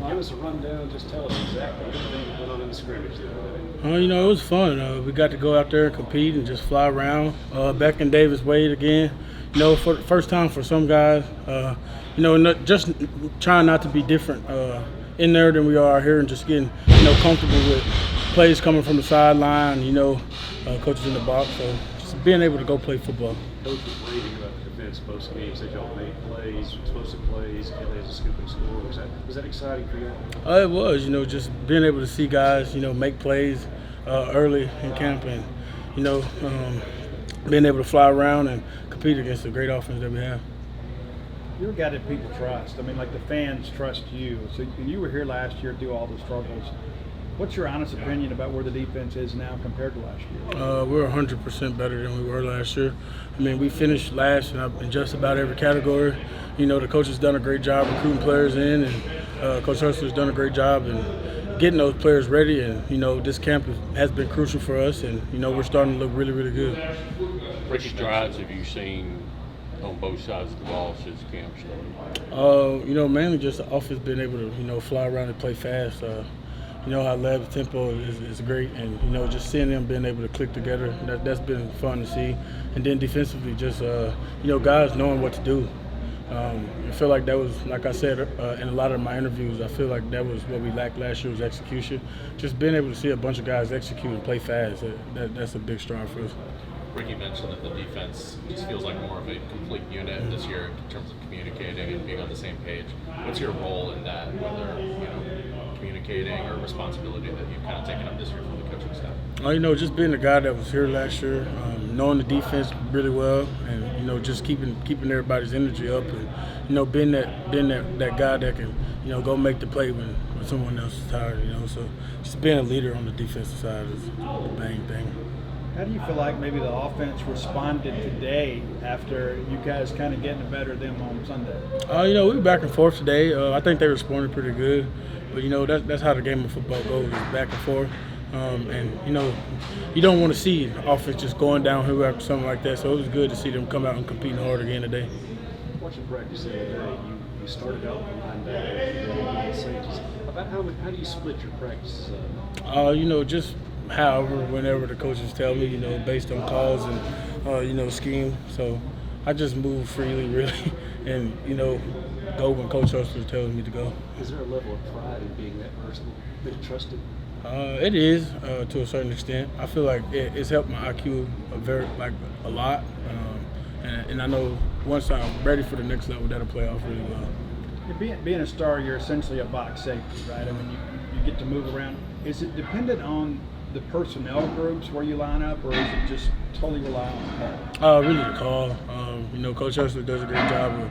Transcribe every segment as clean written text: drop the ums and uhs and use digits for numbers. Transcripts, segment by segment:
Give us a rundown. Just tell us exactly everything that went on in the scrimmage the other day. It was fun. We got to go out there and compete and just fly around. Beckham Davis Wade again. For the first time for some guys. Just trying not to be different in there than we are here, and just getting comfortable with plays coming from the sideline. Coaches in the box. So just being able to go play football. Coach was raving about the defense post game. Said y'all made plays, explosive plays. Kelly has a scoop and score. Was that exciting for you? It was. Just being able to see guys, make plays early in camp, and being able to fly around and compete against the great offense that we have. You're a guy that people trust. I mean, like the fans trust you. So you were here last year through all the struggles. What's your honest opinion about where the defense is now compared to last year? We're 100% better than we were last year. We finished last in just about every category. The coach has done a great job recruiting players in, and Coach Hustler's done a great job in getting those players ready. And, this camp has been crucial for us, and, we're starting to look really, really good. What strides have you seen on both sides of the ball since camp started? Mainly just the offense being able to, fly around and play fast. How Lab's tempo is great, and just seeing them being able to click together, that's been fun to see. And then defensively, just guys knowing what to do. I feel like that was, like I said in a lot of my interviews, I feel like that was what we lacked last year was execution. Just being able to see a bunch of guys execute and play fast, that's a big stride for us. Ricky mentioned that the defense just feels like more of a complete unit this year in terms of communicating and being on the same page. What's your role in that, whether communicating or responsibility that you've kind of taken up this year from the coaching staff? Just being the guy that was here last year, knowing the defense really well, and just keeping everybody's energy up, and being that guy that can go make the play when someone else is tired. So just being a leader on the defensive side is the main thing. How do you feel like maybe the offense responded today after you guys kind of getting the better of them on Sunday? We were back and forth today. I think they responded pretty good. But, that's how the game of football goes, back and forth. You don't want to see offense just going downhill after something like that. So it was good to see them come out and competing hard again today. Watching practice the other day, you started out with linebacker. About how do you split your practices up? Just however, whenever the coaches tell me, based on calls and, scheme. So I just move freely, really, and, go when Coach Hustler tells me to go. Is there a level of pride in being that person, being trusted? It is, to a certain extent. I feel like it's helped my IQ a lot. And I know once I'm ready for the next level, that'll play off really well. Being a star, you're essentially a box safety, right? I mean, you get to move around. Is it dependent on the personnel groups where you line up, or is it just totally rely on the call? Really the call. Coach Hustler does a great job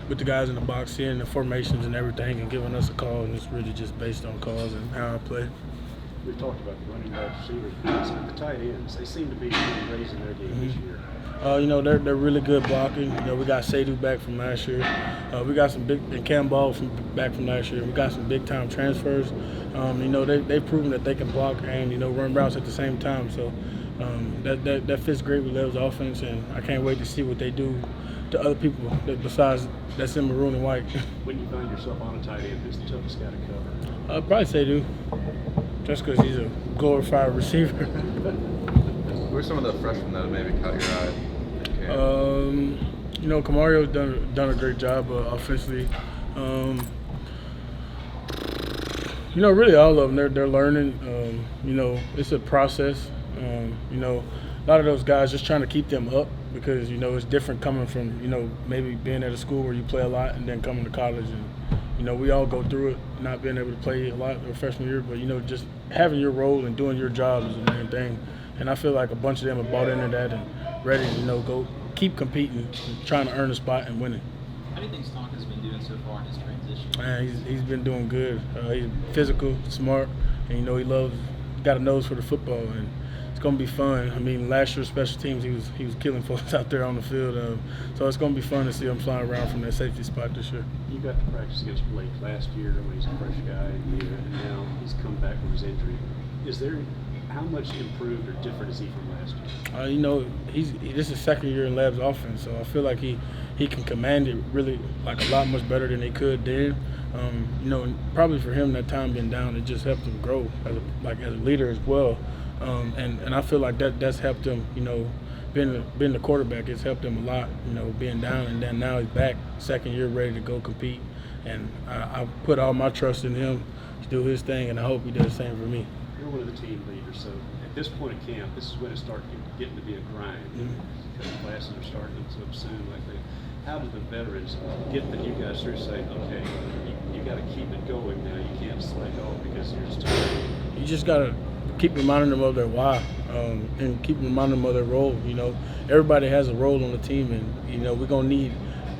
with the guys in the box, seeing the formations and everything, and giving us a call, and it's really just based on calls and how I play. We've talked about the running back receivers, but the tight ends, they seem to be raising their game this year. They're really good blocking. We got Sadu back from last year. We got some and Cam Ball back from last year. We got some big time transfers. They've proven that they can block and run routes at the same time. So that fits great with Lev's offense, and I can't wait to see what they do to other people besides that's in maroon and white. When you find yourself on a tight end, who's the toughest guy to cover? Probably Sadu, just because he's a glorified receiver. Who are some of the freshmen that have maybe caught your eye? Camario's done a great job offensively. Really all of them, they're learning. It's a process. A lot of those guys just trying to keep them up because, it's different coming from, maybe being at a school where you play a lot and then coming to college. And, we all go through it, not being able to play a lot our freshman year, but, just having your role and doing your job is the main thing. And I feel like a bunch of them have bought into that and ready to, go keep competing, trying to earn a spot and winning. How do you think Stonka's been doing so far in his transition? Man, he's been doing good. He's physical, smart, and he got a nose for the football, and it's gonna be fun. Last year special teams he was killing folks out there on the field, so it's gonna be fun to see him flying around from that safety spot this year. You got to practice against Blake last year when he's a fresh guy, and now he's come back from his injury. Is there how much improved or different is he from last year? You know, this is second year in Lab's offense, so I feel like he can command it really like a lot much better than he could then. You know, and probably for him that time being down, it just helped him grow as a leader as well. And I feel like that's helped him. You know, being the quarterback, it's helped him a lot. You know, being down, and then now he's back, second year, ready to go compete. And I put all my trust in him to do his thing, and I hope he does the same for me. You're one of the team leaders, so at this point of camp, this is when it starts getting to be a grind. Because the classes are starting up soon. How do the veterans get you guys through, saying, okay, you got to keep it going now. You can't let go because you're just tired. You just got to keep reminding them of their why, and keep reminding them of their role. You know, everybody has a role on the team, and you know we're gonna need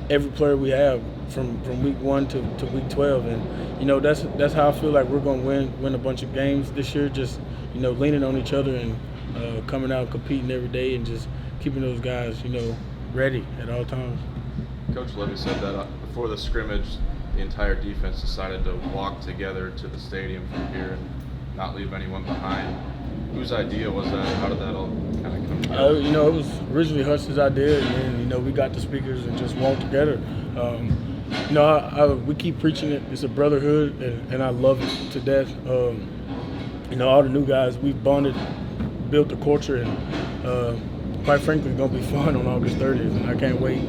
every player we have from week 1 to week 12, and you know that's how I feel like we're gonna win a bunch of games this year. Just you know leaning on each other and coming out and competing every day, and just keeping those guys ready at all times. Coach Levy said that before the scrimmage, the entire defense decided to walk together to the stadium from here and not leave anyone behind. Whose idea was that? How did that all kind of come together? You know, it was originally Hush's idea, and you know, we got the speakers and just walked together. You know, we keep preaching it. It's a brotherhood, and I love it to death. You know, all the new guys, we've bonded, built the culture, and quite frankly, it's gonna be fun on August 30th, and I can't wait.